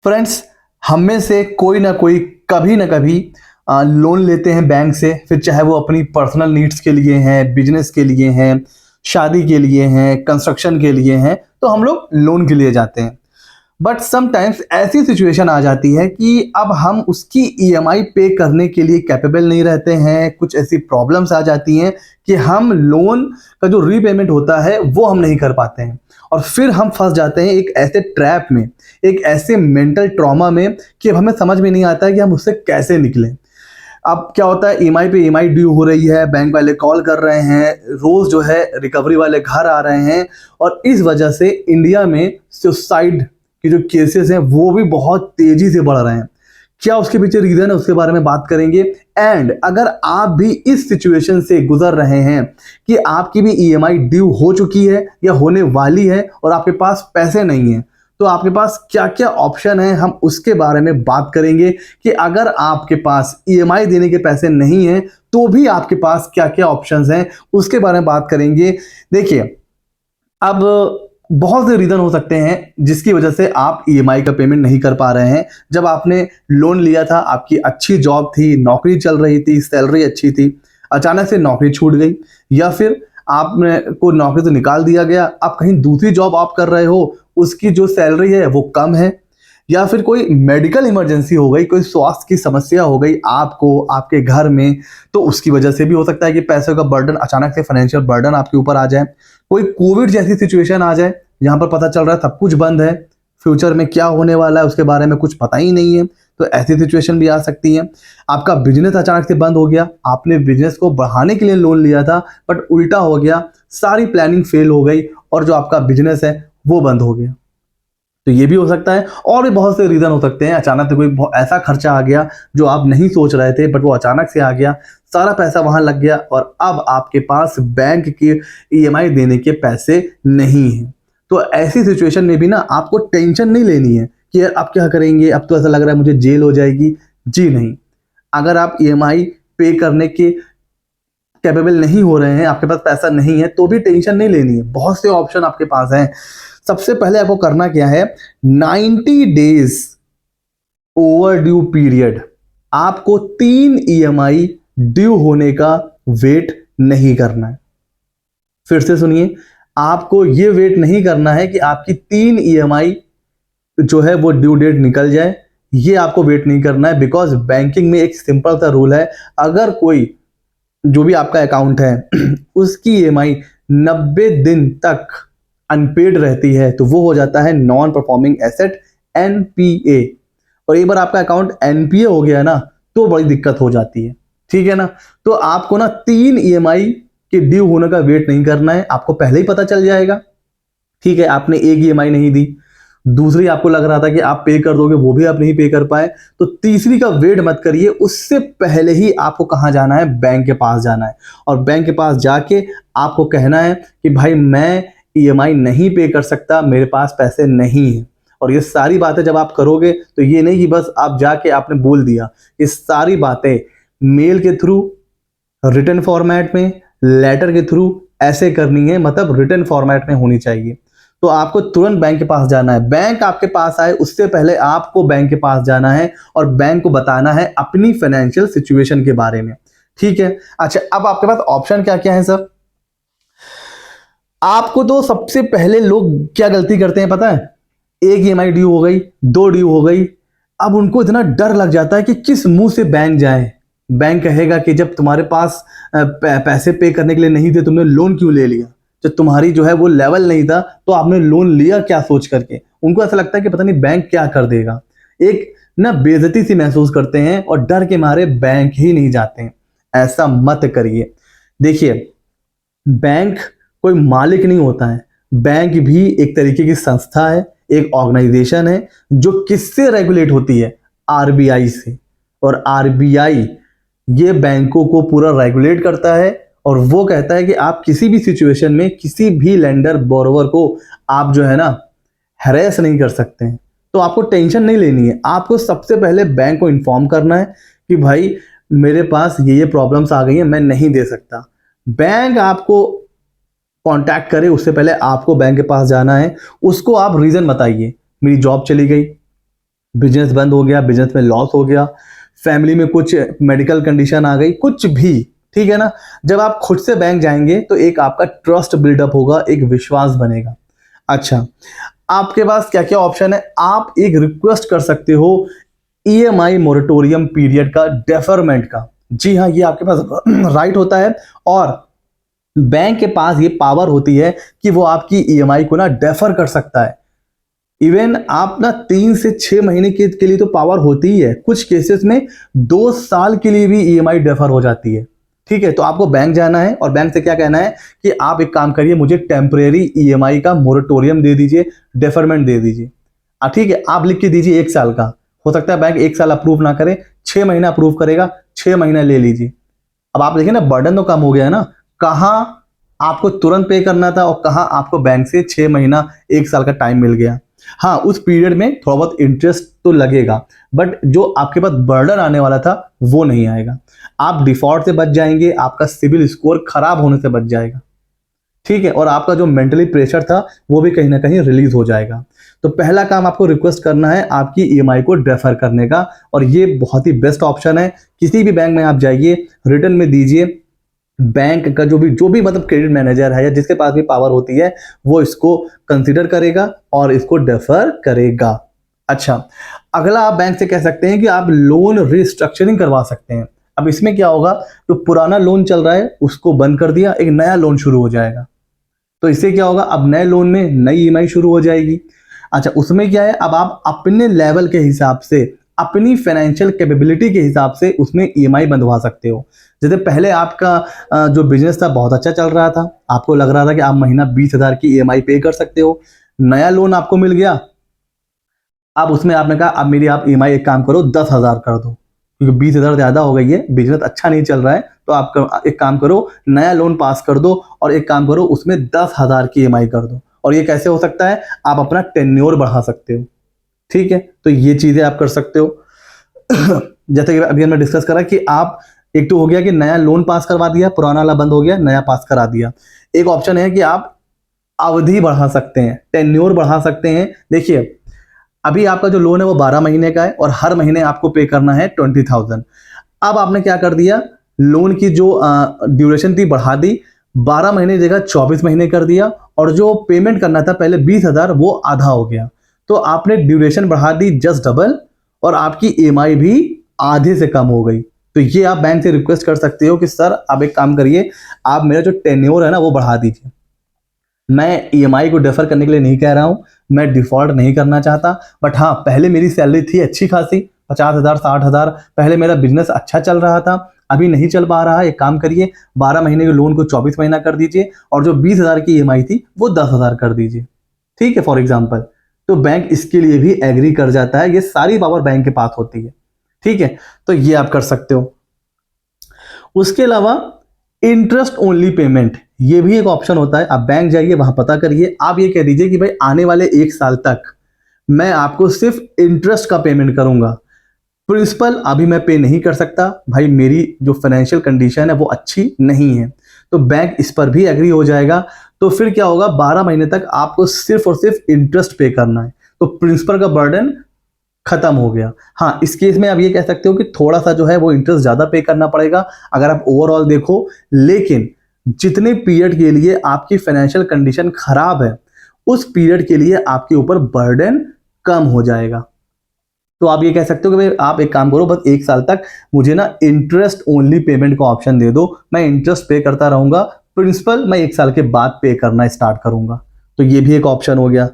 Friends, हम में से कोई ना कोई कभी ना कभी लोन लेते हैं बैंक से। फिर चाहे वो अपनी पर्सनल नीड्स के लिए हैं, बिजनेस के लिए हैं, शादी के लिए हैं, कंस्ट्रक्शन के लिए हैं, तो हम लोग लोन के लिए जाते हैं। बट समटाइम्स ऐसी सिचुएशन आ जाती है कि अब हम उसकी ईएमआई पे करने के लिए कैपेबल नहीं रहते हैं। कुछ ऐसी प्रॉब्लम्स आ जाती हैं कि हम लोन का जो रीपेमेंट होता है वो हम नहीं कर पाते हैं, और फिर हम फंस जाते हैं एक ऐसे ट्रैप में, एक ऐसे मेंटल ट्रॉमा में कि अब हमें समझ में नहीं आता है कि हम उससे कैसे निकलें। अब क्या होता है, ईएमआई पे ईएमआई ड्यू हो रही है, बैंक वाले कॉल कर रहे हैं, रोज जो है रिकवरी वाले घर आ रहे हैं, और इस वजह से इंडिया में सुसाइड के जो केसेस हैं वो भी बहुत तेजी से बढ़ रहे हैं। क्या उसके पीछे रीजन है, उसके बारे में बात करेंगे। एंड अगर आप भी इस सिचुएशन से गुजर रहे हैं कि आपकी भी ईएमआई ड्यू हो चुकी है या होने वाली है और आपके पास पैसे नहीं है, तो आपके पास क्या क्या ऑप्शन है, हम उसके बारे में बात करेंगे कि अगर आपके पास ईएमआई देने के पैसे नहीं हैं तो भी आपके पास क्या क्या ऑप्शंस हैं, उसके बारे में बात करेंगे। देखिए, अब बहुत से रीज़न हो सकते हैं जिसकी वजह से आप ईएमआई का पेमेंट नहीं कर पा रहे हैं। जब आपने लोन लिया था, आपकी अच्छी जॉब थी, नौकरी चल रही थी, सैलरी अच्छी थी, अचानक से नौकरी छूट गई, या फिर आपने को नौकरी से निकाल दिया गया, आप कहीं दूसरी जॉब आप कर रहे हो, उसकी जो सैलरी है वो कम है, या फिर कोई मेडिकल इमरजेंसी हो गई, कोई स्वास्थ्य की समस्या हो गई आपको, आपके घर में, तो उसकी वजह से भी हो सकता है कि पैसों का बर्डन, अचानक से फाइनेंशियल बर्डन आपके ऊपर आ जाए। कोई कोविड जैसी सिचुएशन आ जाए जहां पर पता चल रहा है सब कुछ बंद है, फ्यूचर में क्या होने वाला है उसके बारे में कुछ पता ही नहीं है, तो ऐसी सिचुएशन भी आ सकती है। आपका बिजनेस अचानक से बंद हो गया, आपने बिजनेस को बढ़ाने के लिए लोन लिया था बट उल्टा हो गया, सारी प्लानिंग फेल हो गई और जो आपका बिजनेस है वो बंद हो गया, तो ये भी हो सकता है। और भी बहुत से रीज़न हो सकते हैं। अचानक से कोई ऐसा खर्चा आ गया जो आप नहीं सोच रहे थे बट वो अचानक से आ गया, सारा पैसा वहाँ लग गया और अब आपके पास बैंक की ईएमआई देने के पैसे नहीं हैं। तो ऐसी सिचुएशन में भी ना आपको टेंशन नहीं लेनी है कि यार अब क्या करेंगे, अब तो ऐसा लग रहा है मुझे जेल हो जाएगी। जी नहीं, अगर आप ईएमआई पे करने के कैपेबल नहीं हो रहे हैं, आपके पास पैसा नहीं है, तो भी टेंशन नहीं लेनी है। बहुत से ऑप्शन आपके पास हैं। सबसे पहले आपको करना क्या है, 90 डेज ओवर ड्यू पीरियड, आपको 3 ईएमआई ड्यू होने का वेट नहीं करना है। फिर से सुनिए, आपको ये वेट नहीं करना है कि आपकी 3 ईएमआई जो है वो ड्यू डेट निकल जाए, ये आपको वेट नहीं करना है। बिकॉज बैंकिंग में एक सिंपल सा रूल है, अगर कोई जो भी आपका अकाउंट है उसकी ईएमआई 90 दिन तक अनपेड रहती है तो वो हो जाता है नॉन परफॉर्मिंग एसेट, एनपीए। और एक बार आपका अकाउंट एनपीए हो गया ना तो बड़ी दिक्कत हो जाती है, ठीक है ना। तो आपको ना 3 ईएमआई के ड्यू होने का वेट नहीं करना है, आपको पहले ही पता चल जाएगा। ठीक है, आपने एक ईएमआई नहीं दी, दूसरी आपको लग रहा था कि आप पे कर दोगे, वो भी आप नहीं पे कर पाए, तो तीसरी का वेट मत करिए। उससे पहले ही आपको कहाँ जाना है, बैंक के पास जाना है, और बैंक के पास जाके आपको कहना है कि भाई मैं ईएमआई नहीं पे कर सकता, मेरे पास पैसे नहीं है। और ये सारी बातें जब आप करोगे तो ये नहीं कि बस आप जाके आपने बोल दिया, ये सारी बातें मेल के थ्रू, रिटन फॉर्मेट में, लेटर के थ्रू ऐसे करनी है, मतलब रिटन फॉर्मेट में होनी चाहिए। तो आपको तुरंत बैंक के पास जाना है। बैंक आपके पास आए उससे पहले आपको बैंक के पास जाना है और बैंक को बताना है अपनी फाइनेंशियल सिचुएशन के बारे में, ठीक है। अच्छा, अब आपके पास ऑप्शन क्या क्या है सर। आपको तो सबसे पहले लोग क्या गलती करते हैं पता है, एक ईएमआई ड्यू हो गई, 2 ड्यू हो गई, अब उनको इतना डर लग जाता है कि किस मुंह से बैंक जाए। बैंक कहेगा कि जब तुम्हारे पास पैसे पे करने के लिए नहीं थे, तुमने लोन क्यों ले लिया, जब तुम्हारी जो है वो लेवल नहीं था तो आपने लोन लिया क्या सोच करके। उनको ऐसा लगता है कि पता नहीं बैंक क्या कर देगा, एक ना बेइज्जती सी महसूस करते हैं और डर के मारे बैंक ही नहीं जाते हैं। ऐसा मत करिए। देखिए, बैंक कोई मालिक नहीं होता है, बैंक भी एक तरीके की संस्था है, एक ऑर्गेनाइजेशन है जो किससे रेगुलेट होती है, आरबीआई से। और आरबीआई ये बैंकों को पूरा रेगुलेट करता है और वो कहता है कि आप किसी भी सिचुएशन में किसी भी लेंडर बोरोवर को आप जो है ना हैरेस नहीं कर सकते हैं। तो आपको टेंशन नहीं लेनी है, आपको सबसे पहले बैंक को इन्फॉर्म करना है कि भाई मेरे पास ये प्रॉब्लम्स आ गई हैं, मैं नहीं दे सकता। बैंक आपको कांटेक्ट करे उससे पहले आपको बैंक के पास जाना है, उसको आप रीजन बताइए, मेरी जॉब चली गई, बिजनेस बंद हो गया, बिजनेस में लॉस हो गया, फैमिली में कुछ मेडिकल कंडीशन आ गई, कुछ भी, ठीक है ना। जब आप खुद से बैंक जाएंगे तो एक आपका ट्रस्ट बिल्डअप होगा, एक विश्वास बनेगा। अच्छा, आपके पास क्या क्या ऑप्शन है, आप एक रिक्वेस्ट कर सकते हो ईएमआई मोरेटोरियम पीरियड का, डेफरमेंट का। जी हाँ, ये आपके पास राइट होता है और बैंक के पास ये पावर होती है कि वो आपकी ईएमआई को ना डेफर कर सकता है। इवन आप ना 3 से 6 महीने के लिए तो पावर होती ही है, कुछ केसेस में 2 साल के लिए भी ईएमआई डेफर हो जाती है। ठीक है, तो आपको बैंक जाना है और बैंक से क्या कहना है कि आप एक काम करिए, मुझे टेम्परेरी ईएमआई का मोरेटोरियम दे दीजिए, डेफरमेंट दे दीजिए। ठीक है, आप लिख के दीजिए 1 साल का। हो सकता है बैंक 1 साल अप्रूव ना करे, 6 महीना अप्रूव करेगा, 6 महीना ले लीजिए। अब आप देखिए ना, बर्डन तो कम हो गया है ना। कहाँ आपको तुरंत पे करना था और कहाँ आपको बैंक से 6 महीना 1 साल का टाइम मिल गया। हाँ, उस पीरियड में थोड़ा बहुत इंटरेस्ट तो लगेगा, बट जो आपके पास बर्डन आने वाला था वो नहीं आएगा। आप डिफॉल्ट से बच जाएंगे, आपका सिबिल स्कोर खराब होने से बच जाएगा। ठीक है, और आपका जो मेंटली प्रेशर था वो भी कहीं ना कहीं रिलीज हो जाएगा। तो पहला काम आपको रिक्वेस्ट करना है आपकी ईएमआई को डेफर करने का, और ये बहुत ही बेस्ट ऑप्शन है। किसी भी बैंक में आप जाइए, रिटर्न में दीजिए, बैंक का जो भी मतलब क्रेडिट मैनेजर है या जिसके पास भी पावर होती है, वो इसको कंसीडर करेगा और इसको डेफर करेगा। अच्छा, अगला आप बैंक से कह सकते हैं कि आप लोन रिस्ट्रक्चरिंग करवा सकते हैं। अब इसमें क्या होगा, जो पुराना लोन चल रहा है उसको बंद कर दिया, एक नया लोन शुरू हो जाएगा। तो इससे क्या होगा, अब नए लोन में नई ईएमआई शुरू हो जाएगी। अच्छा, उसमें क्या है, अब आप अपने लेवल के हिसाब से, अपनी फाइनेंशियल कैपेबिलिटी के हिसाब से उसमें ईएमआई बंधवा सकते हो। जैसे पहले आपका जो बिजनेस था बहुत अच्छा चल रहा था, आपको लग रहा था कि आप महीना 20,000 की ईएमआई पे कर सकते हो, नया लोन आपको मिल गया। अब उसमें आपने कहा अब मेरी आप ईएमआई एक काम करो 10,000 कर दो, क्योंकि 20,000 ज़्यादा हो गई है, बिजनेस अच्छा नहीं चल रहा है। तो आप एक काम करो, नया लोन पास कर दो और एक काम करो उसमें 10,000 की ईएमआई कर दो। और ये कैसे हो सकता है, आप अपना टेन्योर बढ़ा सकते हो। ठीक है, तो ये चीज़ें आप कर सकते हो। जैसे कि अभी हमने डिस्कस करा कि आप, एक तो हो गया कि नया लोन पास करवा दिया, पुराना वाला बंद हो गया, नया पास करा दिया। एक ऑप्शन है कि आप अवधि बढ़ा सकते हैं, टेन्योर बढ़ा सकते हैं। देखिए, अभी आपका जो लोन है वो 12 महीने का है और हर महीने आपको पे करना है 20,000। अब आपने क्या कर दिया, लोन की जो ड्यूरेशन थी बढ़ा दी, 12 महीने की जगह 24 महीने कर दिया, और जो पेमेंट करना था पहले 20,000 वो आधा हो गया। तो आपने ड्यूरेशन बढ़ा दी जस्ट डबल, और आपकी ईएमआई भी आधे से कम हो गई। तो ये आप बैंक से रिक्वेस्ट कर सकते हो कि सर आप एक काम करिए, आप मेरा जो टेन्योर है ना वो बढ़ा दीजिए। मैं ईएमआई को डेफर करने के लिए नहीं कह रहा हूं, मैं डिफॉल्ट नहीं करना चाहता, बट हाँ, पहले मेरी सैलरी थी अच्छी खासी, 50,000 60,000, पहले मेरा बिजनेस अच्छा चल रहा था, अभी नहीं चल पा रहा है। एक काम करिए, 12 महीने के लोन को 24 महीना कर दीजिए और जो 20,000 की ईएमआई थी वो 10,000 कर दीजिए। ठीक है, फॉर एग्जाम्पल। तो बैंक इसके लिए भी एग्री कर जाता है, ये सारी पावर बैंक के पास होती है। ठीक है, तो ये आप कर सकते हो। उसके अलावा इंटरेस्ट ओनली पेमेंट, ये भी एक ऑप्शन होता है। आप बैंक जाइए, वहां पता करिए, आप ये कह दीजिए कि भाई आने वाले 1 साल तक मैं आपको सिर्फ इंटरेस्ट का पेमेंट करूंगा, प्रिंसिपल अभी मैं पे नहीं कर सकता, भाई मेरी जो फाइनेंशियल कंडीशन है वो अच्छी नहीं है। तो बैंक इस पर भी एग्री हो जाएगा। तो फिर क्या होगा, 12 महीने तक आपको सिर्फ और सिर्फ इंटरेस्ट पे करना है, तो प्रिंसिपल का बर्डन खत्म हो गया। हाँ, इस केस में आप ये कह सकते हो कि थोड़ा सा जो है वो इंटरेस्ट ज्यादा पे करना पड़ेगा अगर आप ओवरऑल देखो, लेकिन जितने पीरियड के लिए आपकी फाइनेंशियल कंडीशन खराब है उस पीरियड के लिए आपके ऊपर बर्डन कम हो जाएगा। तो आप ये कह सकते हो कि भाई आप एक काम करो, बस 1 साल तक मुझे ना इंटरेस्ट ओनली पेमेंट का ऑप्शन दे दो, मैं इंटरेस्ट पे करता रहूंगा, प्रिंसिपल मैं 1 साल के बाद पे करना स्टार्ट करूंगा। तो ये भी एक ऑप्शन हो गया।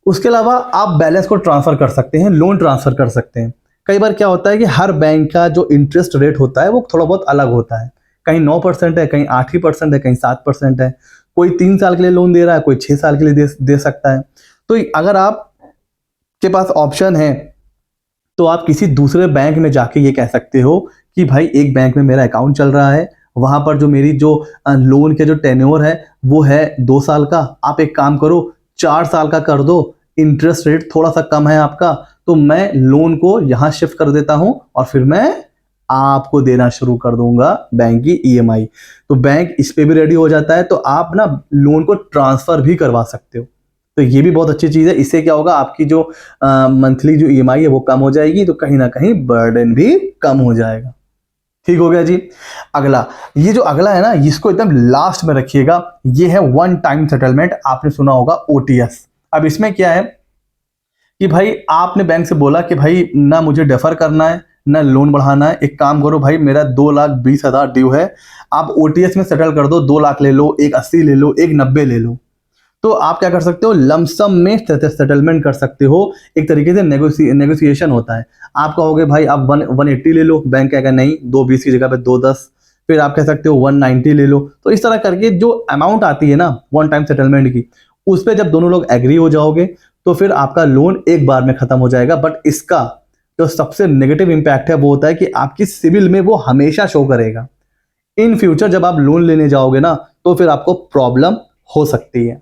उसके अलावा आप बैलेंस को ट्रांसफर कर सकते हैं, लोन ट्रांसफर कर सकते हैं। कई बार क्या होता है कि हर बैंक का जो इंटरेस्ट रेट होता है वो थोड़ा बहुत अलग होता है, कहीं 9% है, कहीं 8% है, कहीं 7% है। कोई 3 साल के लिए लोन दे रहा है, कोई 6 साल के लिए दे सकता है। तो अगर आप के पास ऑप्शन है तो आप किसी दूसरे बैंक में जाके ये कह सकते हो कि भाई एक बैंक में मेरा अकाउंट चल रहा है, वहां पर जो मेरी जो लोन के जो टेन्योर है वो है 2 साल का, आप एक काम करो 4 साल का कर दो, इंटरेस्ट रेट थोड़ा सा कम है आपका, तो मैं लोन को यहाँ शिफ्ट कर देता हूँ और फिर मैं आपको देना शुरू कर दूंगा बैंक की ईएमआई। तो बैंक इस पे भी रेडी हो जाता है, तो आप ना लोन को ट्रांसफर भी करवा सकते हो। तो ये भी बहुत अच्छी चीज़ है। इससे क्या होगा, आपकी जो मंथली जो ईएमआई है वो कम हो जाएगी, तो कहीं ना कहीं बर्डन भी कम हो जाएगा। ठीक हो गया जी। अगला, ये जो अगला है ना, इसको एकदम लास्ट में रखिएगा। ये है वन टाइम सेटलमेंट। आपने सुना होगा ओटीएस। अब इसमें क्या है कि भाई आपने बैंक से बोला कि भाई ना मुझे डेफर करना है ना लोन बढ़ाना है, एक काम करो भाई, मेरा 2,20,000 ड्यू है, आप ओटीएस में सेटल कर दो, 2 लाख ले लो, 1,80 ले लो, 1,90 ले लो। तो आप क्या कर सकते हो, लमसम में सेटलमेंट कर सकते हो। एक तरीके से नेगोशिएशन होता है। आप कहोगे भाई आप 180 ले लो, बैंक कहेगा नहीं 220 की जगह पे 210। फिर आप कह सकते हो 190 ले लो। तो इस तरह करके जो अमाउंट आती है ना वन टाइम सेटलमेंट की, उस पर जब दोनों लोग एग्री हो जाओगे तो फिर आपका लोन एक बार में खत्म हो जाएगा। बट इसका जो सबसे नेगेटिव इंपैक्ट है वो होता है कि आपकी सिविल में वो हमेशा शो करेगा। इन फ्यूचर जब आप लोन लेने जाओगे ना तो फिर आपको प्रॉब्लम हो सकती है।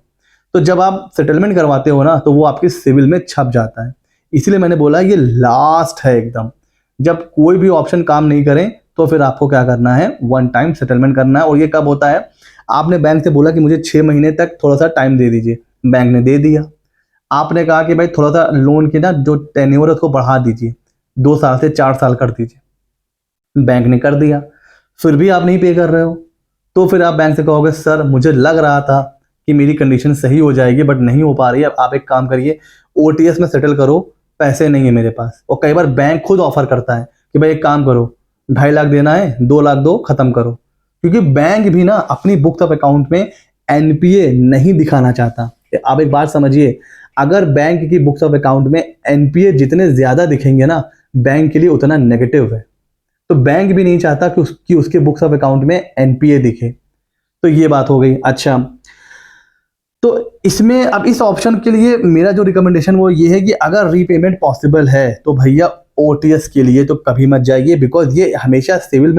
तो जब आप सेटलमेंट करवाते हो ना तो वो आपके सिविल में छप जाता है। इसीलिए मैंने बोला ये लास्ट है एकदम। जब कोई भी ऑप्शन काम नहीं करें तो फिर आपको क्या करना है, वन टाइम सेटलमेंट करना है। और ये कब होता है, आपने बैंक से बोला कि मुझे 6 महीने तक थोड़ा सा टाइम दे दीजिए, बैंक ने दे दिया। आपने कहा कि भाई थोड़ा सा लोन की ना जो टेन्योर है उसको बढ़ा दीजिए, 2 साल से 4 साल कर दीजिए, बैंक ने कर दिया। फिर भी आप नहीं पे कर रहे हो, तो फिर आप बैंक से कहोगे सर मुझे लग रहा था कि मेरी कंडीशन सही हो जाएगी बट नहीं हो पा रही है। आप एक काम करिए, ओटीएस में सेटल करो, पैसे नहीं है मेरे पास। और कई बार बैंक खुद ऑफर करता है कि भाई एक काम करो, 2.5 लाख देना है, 2 लाख दो, खत्म करो। क्योंकि बैंक भी ना अपनी बुक्स ऑफ अकाउंट में एनपीए नहीं दिखाना चाहता। आप एक बात समझिए, अगर बैंक की बुक्स ऑफ अकाउंट में एनपीए जितने ज्यादा दिखेंगे ना, बैंक के लिए उतना नेगेटिव है। तो बैंक भी नहीं चाहता कि उसके बुक्स ऑफ अकाउंट में एनपीए दिखे। तो ये बात हो गई। अच्छा, तो इसमें अब इस ऑप्शन के लिए मेरा जो रिकमेंडेशन वो ये है कि अगर रीपेमेंट पॉसिबल है तो भैया ओटीएस के लिए तो कभी मत जाइए, बिकॉज ये हमेशा सिविल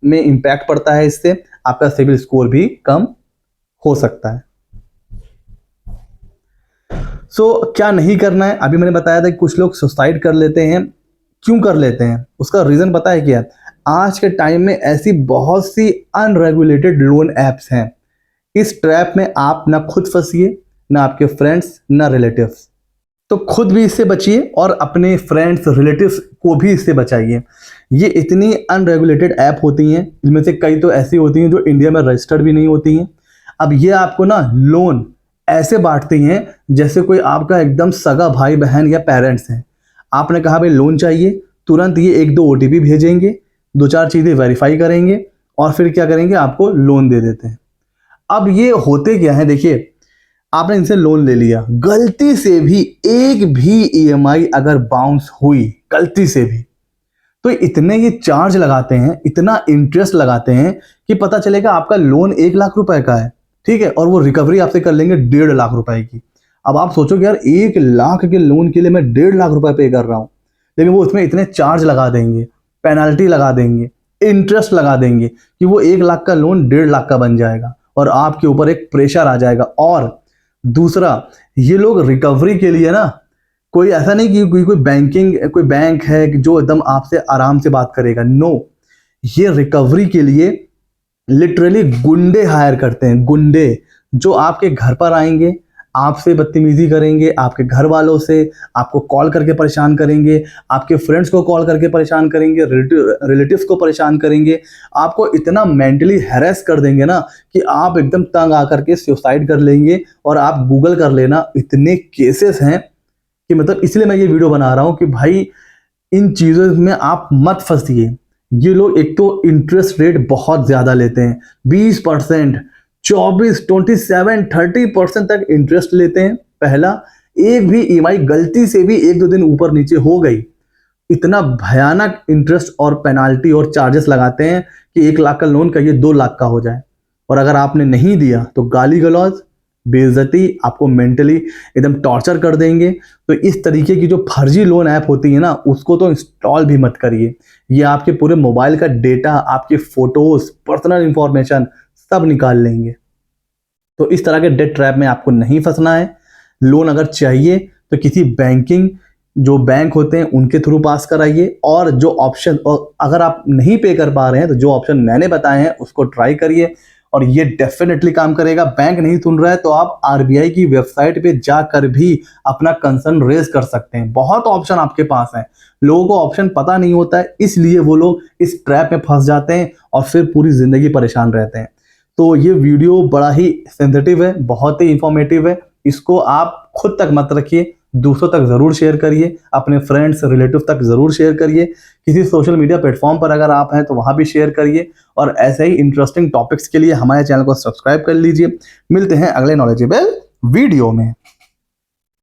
में इम्पैक्ट पड़ता है। इससे आपका सिविल स्कोर भी कम हो सकता है। क्या नहीं करना है, अभी मैंने बताया था कि कुछ लोग सुसाइड कर लेते हैं। क्यों कर लेते हैं, उसका रीजन पता है क्या? आज के टाइम में ऐसी बहुत सी अनरेगुलेटेड लोन एप्स हैं। इस ट्रैप में आप ना खुद फंसिए, ना आपके फ्रेंड्स, ना रिलेटिव्स। तो खुद भी इससे बचिए और अपने फ्रेंड्स रिलेटिव्स को भी इससे बचाइए। ये इतनी अनरेगुलेटेड ऐप होती हैं, इनमें से कई तो ऐसी होती हैं जो इंडिया में रजिस्टर्ड भी नहीं होती हैं। अब ये आपको ना लोन ऐसे बांटती हैं जैसे कोई आपका एकदम सगा भाई बहन या पेरेंट्स हैं। आपने कहा भाई लोन चाहिए, तुरंत ये 1-2 ओटीपी भेजेंगे, 2-4 चीज़ें वेरीफाई करेंगे और फिर क्या करेंगे, आपको लोन दे देते हैं। अब ये होते क्या है, देखिए आपने इनसे लोन ले लिया, गलती से भी एक भी ईएमआई अगर बाउंस हुई गलती से भी, तो इतने ये चार्ज लगाते हैं, इतना इंटरेस्ट लगाते हैं कि पता चलेगा आपका लोन 1 लाख रुपए का है, ठीक है, और वो रिकवरी आपसे कर लेंगे 1.5 लाख रुपए की। अब आप सोचोगे यार 1 लाख के लोन के लिए मैं 1.5 लाख रुपए पे कर रहा हूं, लेकिन वो उसमें इतने चार्ज लगा देंगे, पेनाल्टी लगा देंगे, इंटरेस्ट लगा देंगे कि वो 1 लाख का लोन 1.5 लाख का बन जाएगा और आपके ऊपर एक प्रेशर आ जाएगा। और दूसरा, ये लोग रिकवरी के लिए ना, कोई ऐसा नहीं कि कोई बैंक है कि जो एकदम आपसे आराम से बात करेगा, नो, ये रिकवरी के लिए लिटरली गुंडे हायर करते हैं। गुंडे जो आपके घर पर आएंगे, आपसे बदतमीजी करेंगे, आपके घर वालों से आपको कॉल करके परेशान करेंगे, आपके फ्रेंड्स को कॉल करके परेशान करेंगे, रिलेटिव्स को परेशान करेंगे, आपको इतना मेंटली हैरेस कर देंगे ना कि आप एकदम तंग आकर के सुसाइड कर लेंगे। और आप गूगल कर लेना, इतने केसेस हैं कि मतलब इसलिए मैं ये वीडियो बना रहा हूँ कि भाई इन चीज़ों में आप मत फंसिए। ये लोग एक तो इंटरेस्ट रेट बहुत ज़्यादा लेते हैं, 20%, 24, 27, 30% तक इंटरेस्ट लेते हैं। पहला, एक भी ईएमआई गलती से भी 1-2 दिन ऊपर नीचे हो गई, इतना भयानक इंटरेस्ट और पेनाल्टी और चार्जेस लगाते हैं कि 1 लाख का लोन कहिए 2 लाख का हो जाए। और अगर आपने नहीं दिया तो गाली गलौज, बेइज्जती, आपको मेंटली एकदम टॉर्चर कर देंगे। तो इस तरीके की जो फर्जी लोन ऐप होती है ना, उसको तो इंस्टॉल भी मत करिए। ये आपके पूरे मोबाइल का डेटा, आपके फोटोज, पर्सनल इंफॉर्मेशन सब निकाल लेंगे। तो इस तरह के डेट ट्रैप में आपको नहीं फंसना है। लोन अगर चाहिए तो किसी जो बैंक होते हैं उनके थ्रू पास कराइए। और जो ऑप्शन, और अगर आप नहीं पे कर पा रहे हैं तो जो ऑप्शन मैंने बताए हैं उसको ट्राई करिए। और ये डेफिनेटली काम करेगा। बैंक नहीं सुन रहा है तो आप आरबीआई की वेबसाइट पे जाकर भी अपना कंसर्न रेज कर सकते हैं। बहुत ऑप्शन आपके पास है, लोगों को ऑप्शन पता नहीं होता है, इसलिए वो लोग इस ट्रैप में फंस जाते हैं और फिर पूरी जिंदगी परेशान रहते हैं। तो ये वीडियो बड़ा ही सेंसिटिव है, बहुत ही इंफॉर्मेटिव है। इसको आप खुद तक मत रखिए, दूसरों तक जरूर शेयर करिए, अपने फ्रेंड्स रिलेटिव तक जरूर शेयर करिए। किसी सोशल मीडिया प्लेटफॉर्म पर अगर आप हैं तो वहां भी शेयर करिए। और ऐसे ही इंटरेस्टिंग टॉपिक्स के लिए हमारे चैनल को सब्सक्राइब कर लीजिए। मिलते हैं अगले नॉलेजेबल वीडियो में।